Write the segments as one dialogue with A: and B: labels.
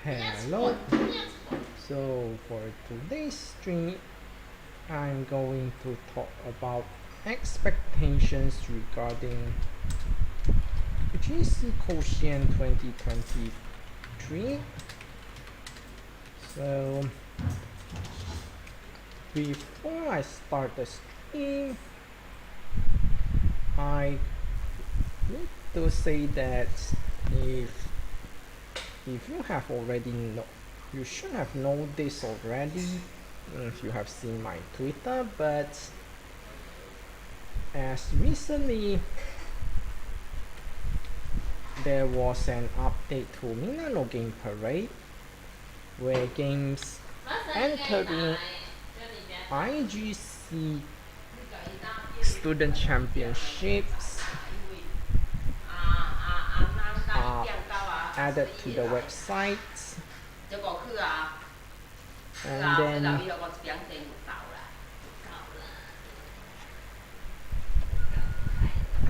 A: Hello. So for today's stream, I'm going to talk about expectations regarding GC Koushien 2023. So before I start the stream, I need to say that if you have already you should have known this already if you have seen my Twitter, but as recently there was an update to Milano Game Parade where games entering IGC Student Championships are added to the website, and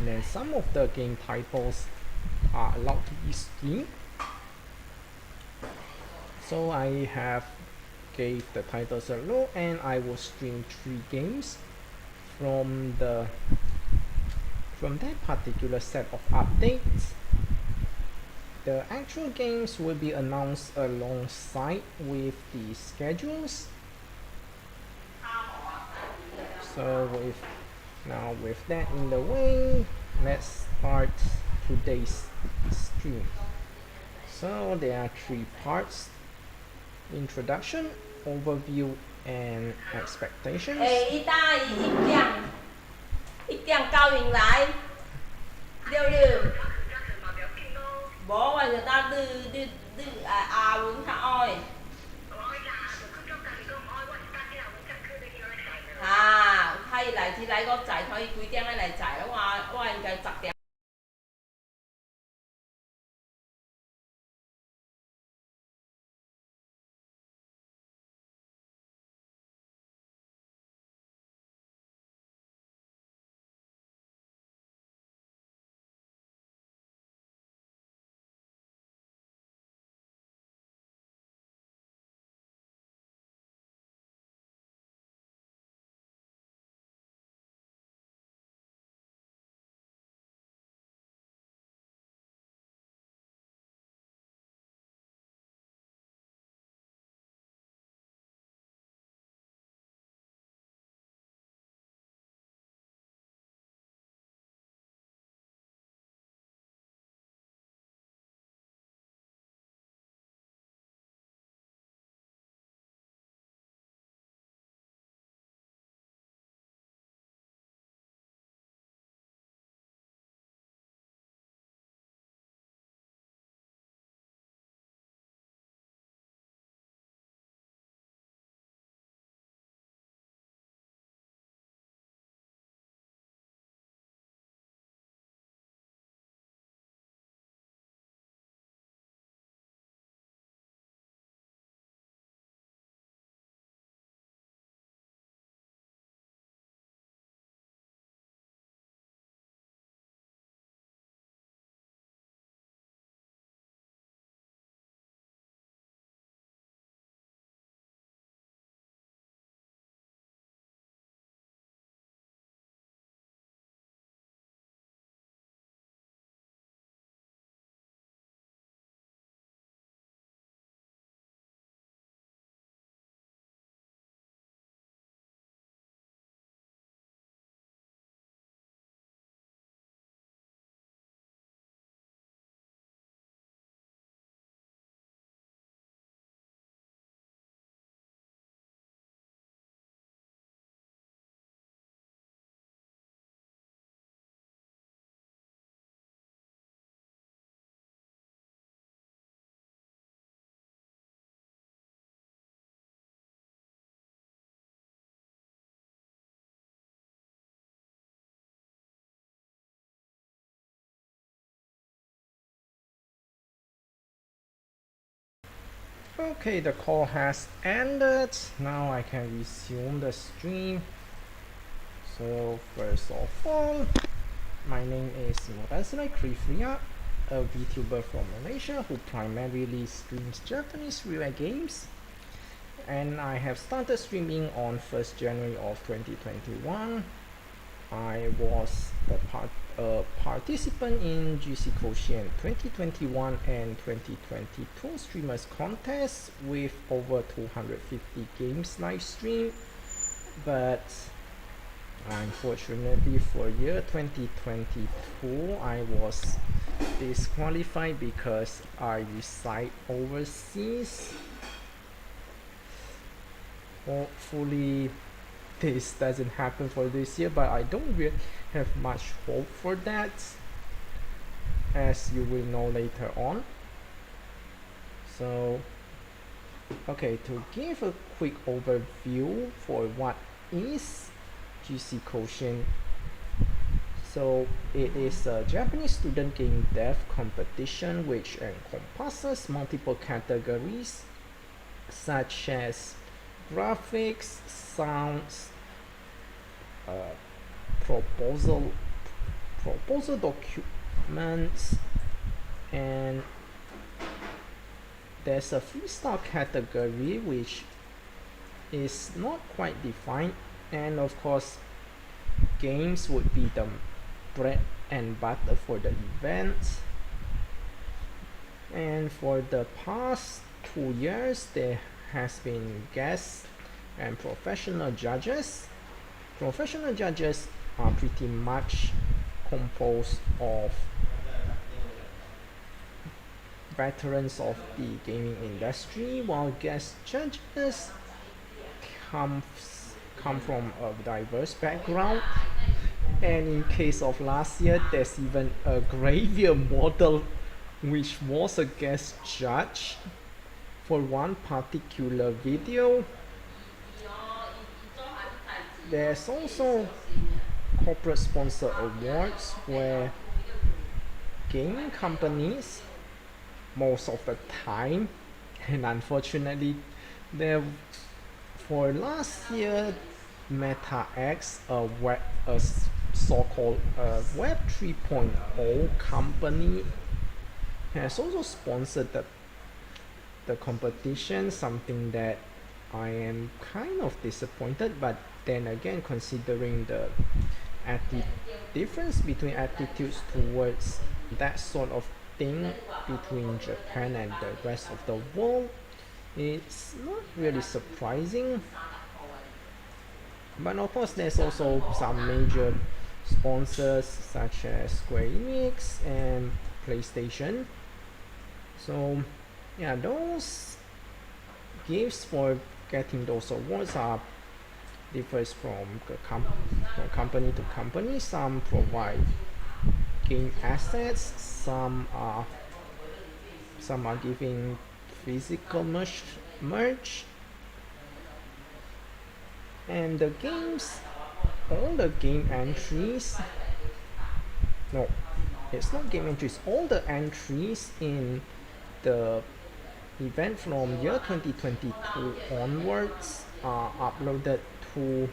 A: then some of the game titles are allowed to be streamed. So I have gave the titles a look, and I will stream 3 games from that particular set of updates. The actual games will be announced alongside with the schedules. So with that in the way, let's start today's stream. So there are 3 parts: introduction, overview, and expectations.
B: 一點教員來，6無我就打你阿文較愛。他伊來來個載，他伊幾點來載？我應該10點。
A: Okay, the call has ended. Now I can resume the stream. So first of all, my name is Krifria, a VTuber from Malaysia who primarily streams Japanese real games, and I have started streaming on 1st January of 2021. I was a participant in GC Koushien 2021 and 2022 streamers contest with over 250 games live streamed, but unfortunately for year 2022 I was disqualified because I reside overseas. Hopefully this doesn't happen for this year, but I don't really have much hope for that, as you will know later on. So okay, to give a quick overview for what is GC Koushien. So it is a Japanese student game dev competition which encompasses multiple categories such as graphics, sounds, proposal documents, and there's a freestyle category which is not quite defined, and of course games would be the bread and butter for the event. And for the past 2 years there has been guests and professional judges. Professional judges are pretty much composed of veterans of the gaming industry, while guest judges come from a diverse background. And in case of last year, there's even a graveyard model which was a guest judge for one particular video. There's also corporate sponsor awards where gaming companies, most of the time, and unfortunately there for last year, MetaX, a so-called Web 3.0 company, has also sponsored the competition, something that I am kind of disappointed. But then again, considering the difference between attitudes towards that sort of thing between Japan and the rest of the world, it's not really surprising. But of course there's also some major sponsors such as Square Enix and PlayStation. So yeah, those gifts for getting those awards are differs from company to company. Some provide game assets, some are giving physical merch, and the games, all the game entries, no, it's not game entries, all the entries in the event from year 2022 onwards are uploaded to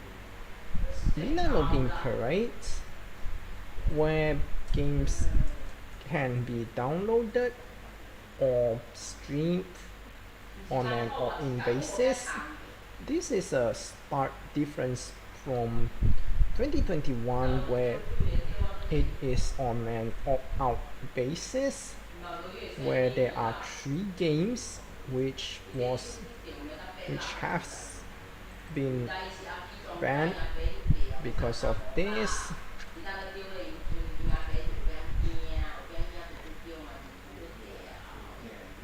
A: Lina Login Parade, where games can be downloaded or streamed on an opt-in basis. This is a stark difference from 2021, where it is on an opt-out basis, where there are 3 games which has been banned because of this.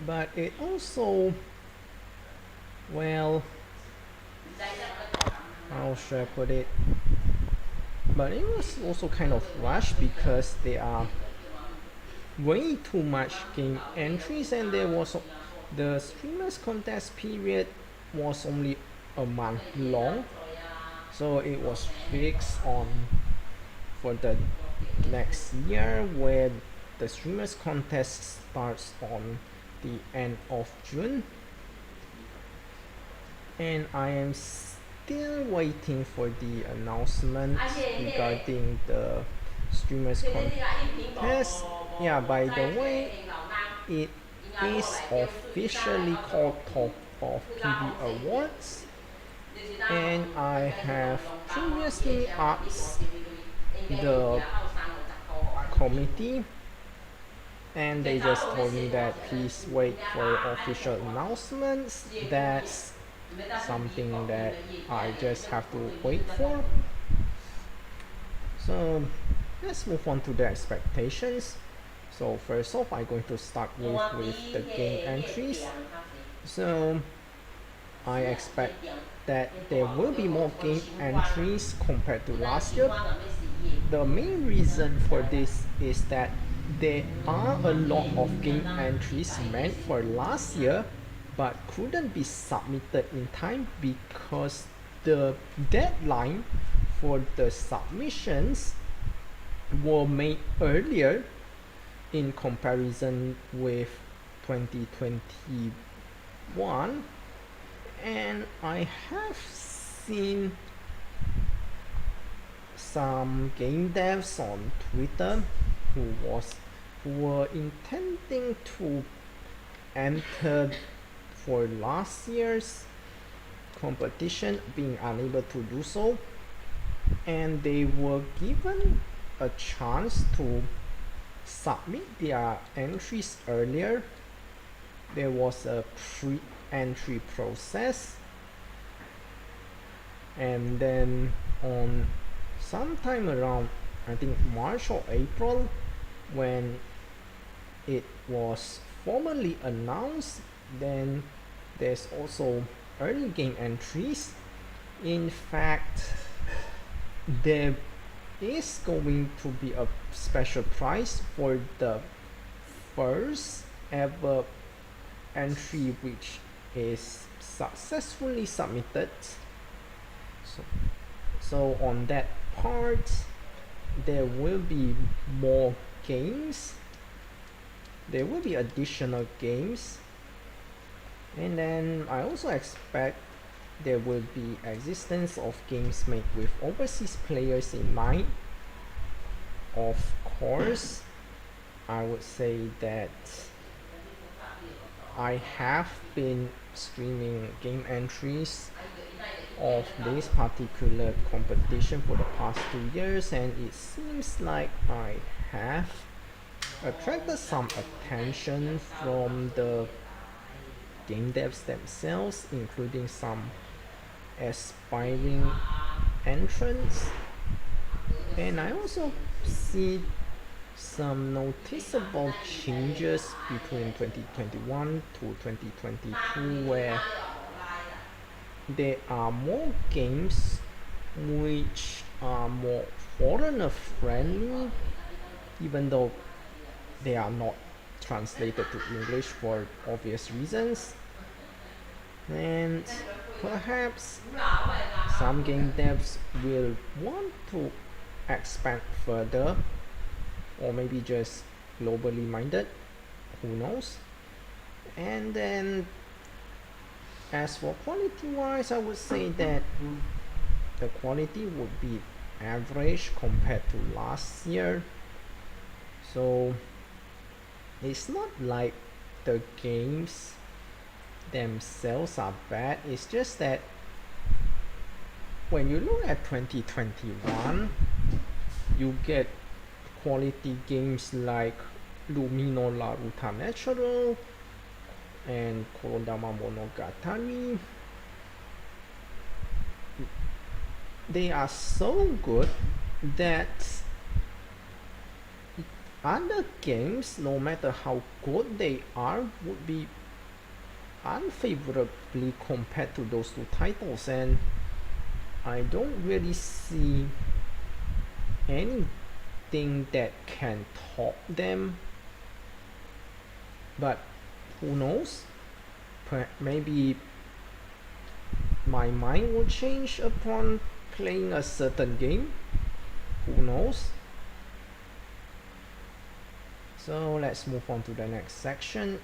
A: But it also, well, how should I put it? But it was also kind of rushed because there are way too much game entries, and there was the streamers contest period was only a month long, so it was fixed on for the next year, where the streamers contest starts on the end of June, and I am still waiting for the announcement regarding the streamers contest. Yeah, by the way, it is officially called Top of PV Awards, and I have previously asked the committee, and they just told me that please wait for official announcements. That's something that I just have to wait for. So let's move on to the expectations. So first off, I'm going to start with the game entries. So I expect that there will be more game entries compared to last year. The main reason for this is that there are a lot of game entries meant for last year but couldn't be submitted in time because the deadline for the submissions were made earlier in comparison with 2021, and I have seen some game devs on Twitter who were intending to enter for last year's competition being unable to do so, and they were given a chance to submit their entries earlier. There was a pre-entry process, and then on sometime around, I think, March or April, when it was formally announced, then there's also early game entries. In fact, there is going to be a special prize for the first ever entry which is successfully submitted. So on that part, there will be more games. There will be additional games, and then I also expect there will be existence of games made with overseas players in mind. Of course, I would say that I have been streaming game entries of this particular competition for the past 2 years, and it seems like I have attracted some attention from the game devs themselves, including some aspiring entrants, and I also see some noticeable changes between 2021 to 2022 where there are more games which are more foreigner friendly, even though they are not translated to English for obvious reasons. And perhaps some game devs will want to expand further, or maybe just globally minded, who knows. And then as for quality wise, I would say that the quality would be average compared to last year. So it's not like the games themselves are bad, it's just that when you look at 2021, you get quality games like Lumino Laruta Natural and Korodama Monogatari. They are so good that other games, no matter how good they are, would be unfavorably compared to those two titles, and I don't really see anything that can top them. But who knows? Maybe my mind will change upon playing a certain game. Who knows? So let's move on to the next section.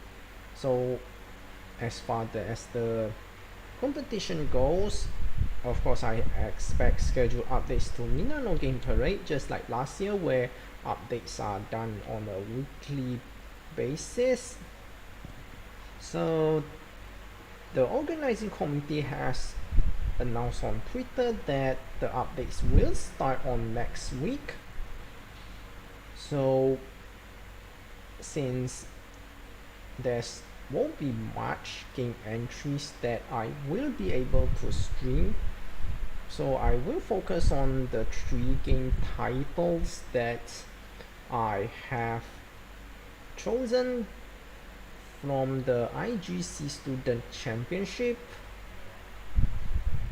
A: So as far as the competition goes, of course, I expect scheduled updates to Minano Game Parade just like last year, where updates are done on a weekly basis. So the organizing committee has announced on Twitter that the updates will start on next week. So since there's won't be much game entries that I will be able to stream, so I will focus on the 3 game titles that I have chosen from the IGC Student Championship.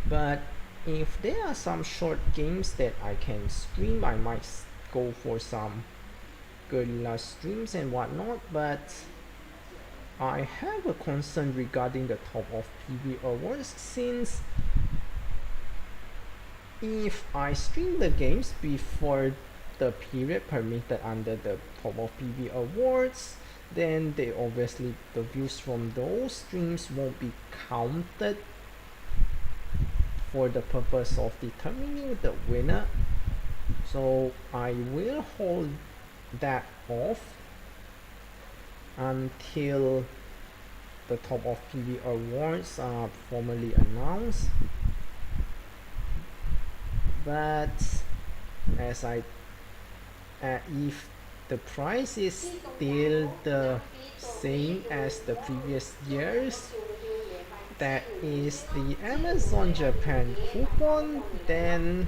A: But if there are some short games that I can stream, I might go for some guerrilla streams and whatnot. But I have a concern regarding the Top of PV Awards, since if I stream the games before the period permitted under the Top of PV Awards, then they obviously the views from those streams won't be counted for the purpose of determining the winner. So I will hold that off until the Top of PV Awards are formally announced. But as if the price is still the same as the previous years, that is the Amazon Japan coupon, then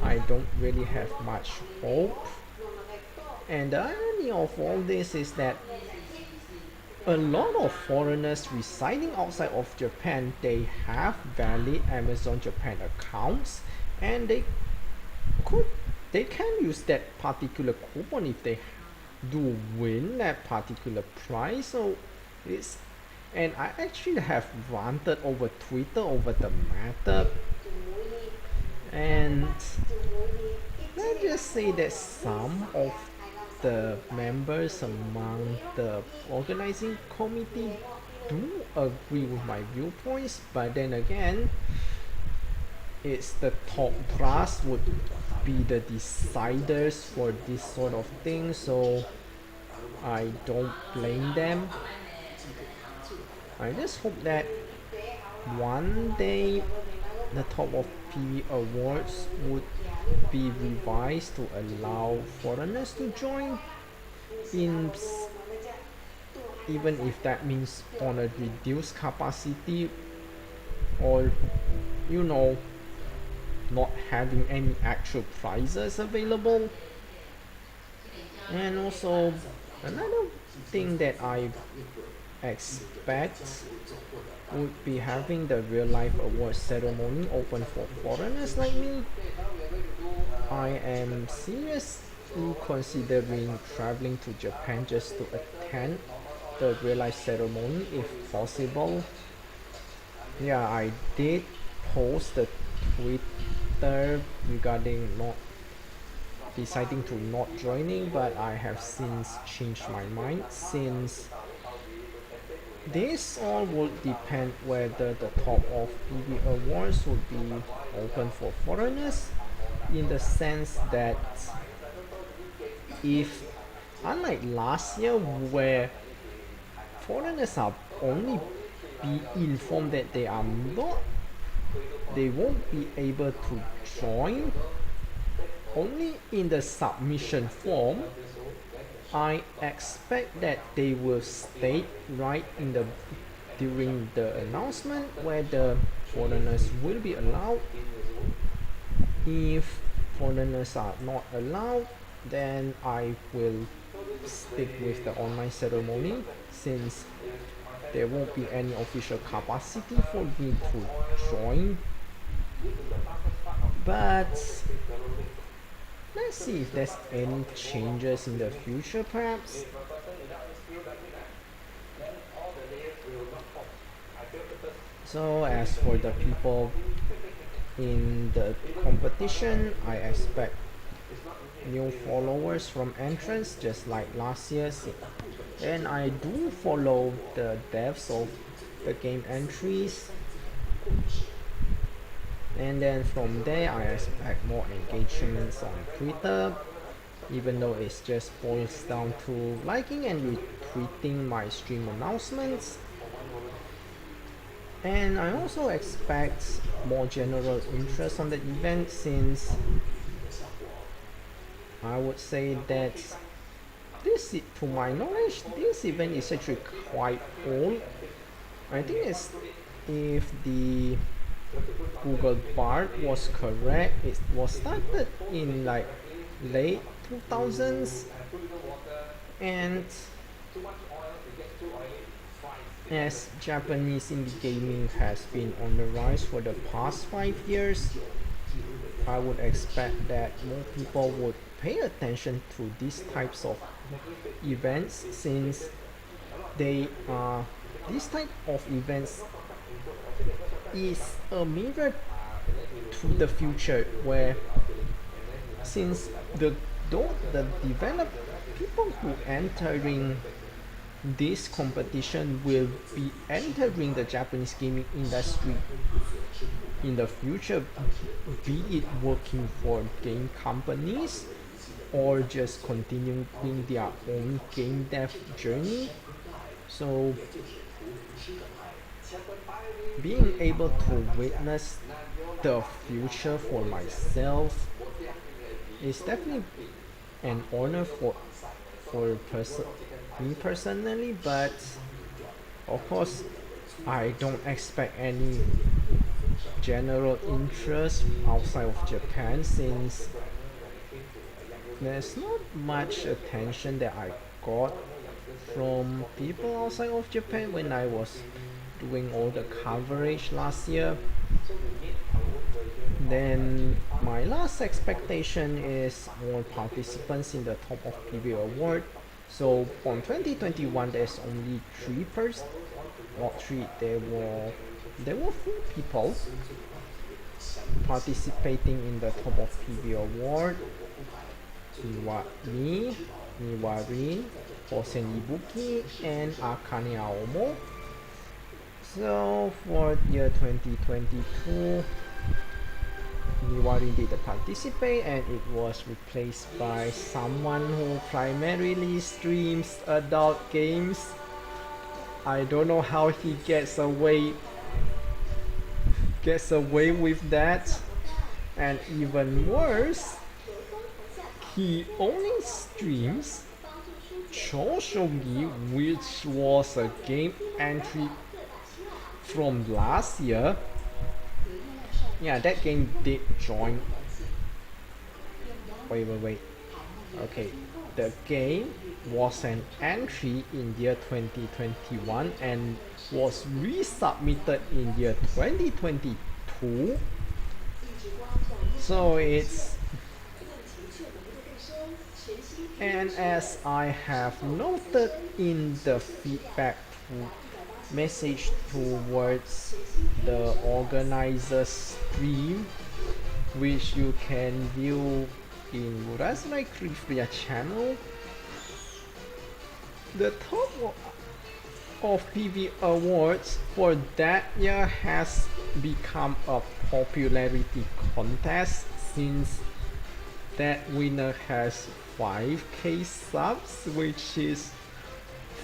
A: I don't really have much hope. And the irony of all this is that a lot of foreigners residing outside of Japan, they have valid Amazon Japan accounts, and they can use that particular coupon if they do win that particular prize. So it's, and I actually have ranted over Twitter over the matter, and let's just say that some of the members among the organizing committee do agree with my viewpoints, but then again, it's the top brass would be the deciders for this sort of thing, so I don't blame them. I just hope that one day the Top of PV Awards would be revised to allow foreigners to join, in even if that means on a reduced capacity, or you know, not having any actual prizes available. And also another thing that I expect would be having the real life award ceremony open for foreigners like me. I am seriously considering traveling to Japan just to attend the real life ceremony if possible. Yeah, I did post the Twitter regarding not deciding to not joining, but I have since changed my mind, since this all would depend whether the Top of PV Awards would be open for foreigners, in the sense that if, unlike last year where foreigners are only be informed that they won't be able to join only in the submission form, I expect that they will state right in the during the announcement whether foreigners will be allowed. If foreigners are not allowed, then I will stick with the online ceremony, since there won't be any official capacity for me to join. But let's see if there's any changes in the future, perhaps. So as for the people in the competition, I expect new followers from entrants just like last year's, and I do follow the devs of the game entries, And then from there I expect more engagements on Twitter, even though it just boils down to liking and retweeting my stream announcements. And I also expect more general interest on the event, since I would say that to my knowledge, this event is actually quite old. I think if the Google Bard was correct, it was started in like late 2000s, and as Japanese indie gaming has been on the rise for the past 5 years, I would expect that more people would pay attention to these types of events, since they are this type of events is a mirror to the future, where since the develop people who entering this competition will be entering the Japanese gaming industry in the future, be it working for game companies or just continuing their own game dev journey. So being able to witness the future for myself is definitely an honor me personally, but of course I don't expect any general interest outside of Japan, since there's not much attention that I got from people outside of Japan when I was doing all the coverage last year. Then my last expectation is more participants in the top of PV award. So on 2021 there's only not three, there were 4 people participating in the top of PV award. Me, Niwari, Hosen Ibuki, and Akane Aomo. So for year 2022, Niwari didn't participate, and it was replaced by someone who primarily streams adult games. I don't know how he gets away with that, and even worse, he only streams Choshogi, which was a game entry from last year. Yeah, that game did join. Wait. Okay, the game was an entry in year 2021 and was resubmitted in year 2022. So and as I have noted in the feedback message towards the organizer's stream, which you can view in Murasrai Krifria channel, the top of PV awards for that year has become a popularity contest, since that winner has 5k subs, which is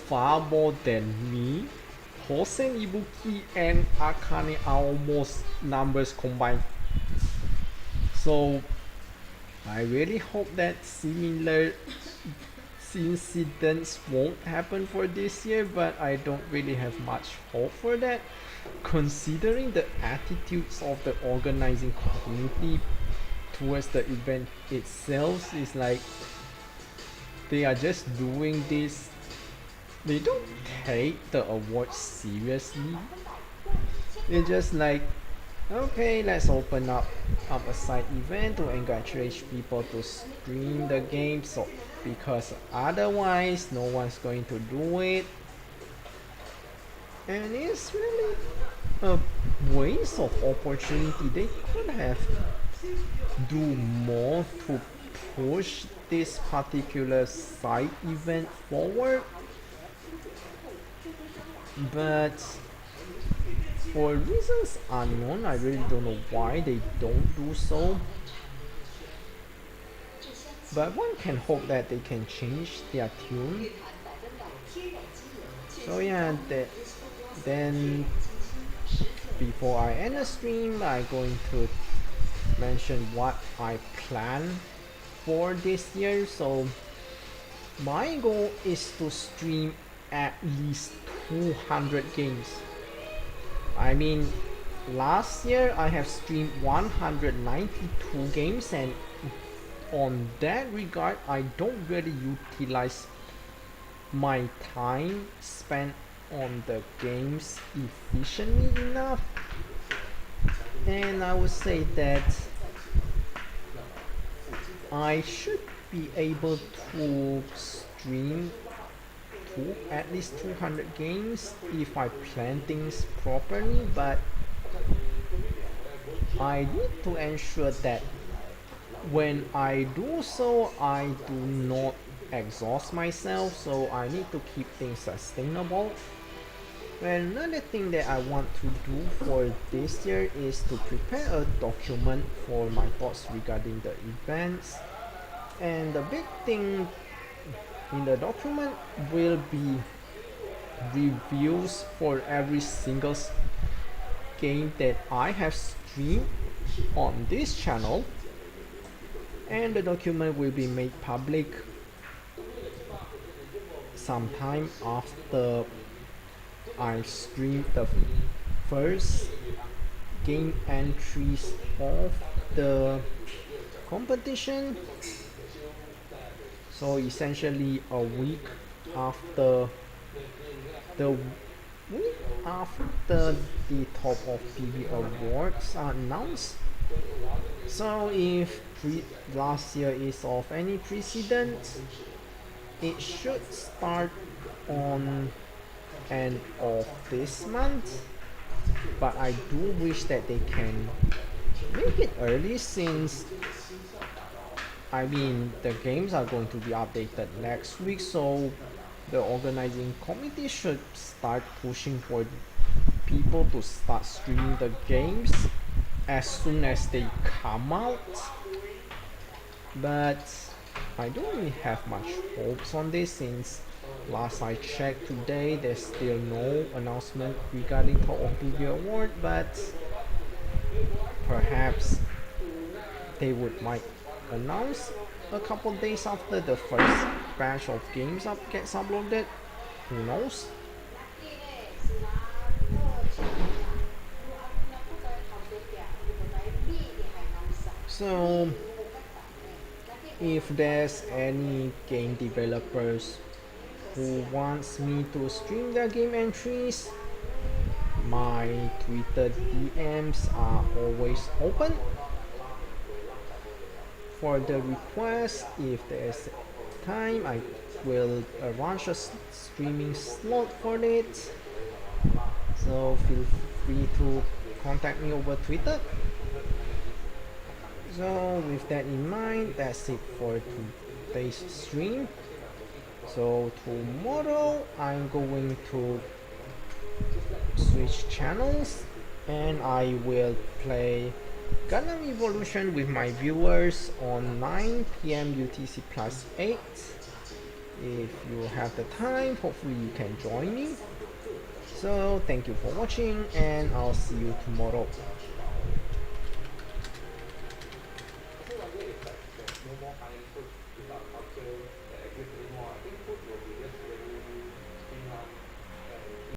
A: far more than me, Hosen Ibuki, and Akane Aomo's numbers combined. So I really hope that similar incidents won't happen for this year, but I don't really have much hope for that, considering the attitudes of the organizing community towards the event itself. Is like they are just doing this, they don't take the award seriously. They're just like, okay, let's open up a side event to encourage people to stream the game, so because otherwise no one's going to do it. And it's really a waste of opportunity. They could have do more to push this particular side event forward, but For reasons unknown, I really don't know why they don't do so. But one can hope that they can change their tune. So yeah, then before I end the stream, I'm going to mention what I plan for this year. So my goal is to stream at least 200 games. I mean, last year I have streamed 192 games, and on that regard I don't really utilize my time spent on the games efficiently enough. And I would say that I should be able to stream at least 200 games if I plan things properly, but I need to ensure that when I do so, I do not exhaust myself, so I need to keep things sustainable. And another thing that I want to do for this year is to prepare a document for my thoughts regarding the events. And the big thing in the document will be reviews for every single game that I have streamed on this channel, and the document will be made public sometime after I stream the first game entries of the competition. So essentially a week after the the top of PB awards are announced. So if last year is of any precedent, it should start on end of this month, but I do wish that they can make it early, since I mean the games are going to be updated next week, so the organizing committee should start pushing for people to start streaming the games as soon as they come out. But I don't really have much hopes on this, since last I checked today there's still no announcement regarding Top of PB Award, but perhaps they might announce a couple days after the first batch of games gets uploaded. Who knows? So if there's any game developers who wants me to stream their game entries, my Twitter DMs are always open for the request. If there's time, I will arrange a streaming slot for it, so feel free to contact me over Twitter. So with that in mind, that's it for today's stream. So tomorrow I'm going to switch channels and I will play Gundam Evolution with my viewers on 9 PM UTC plus 8. If you have the time, hopefully you can join me. So thank you for watching, and I'll see you tomorrow.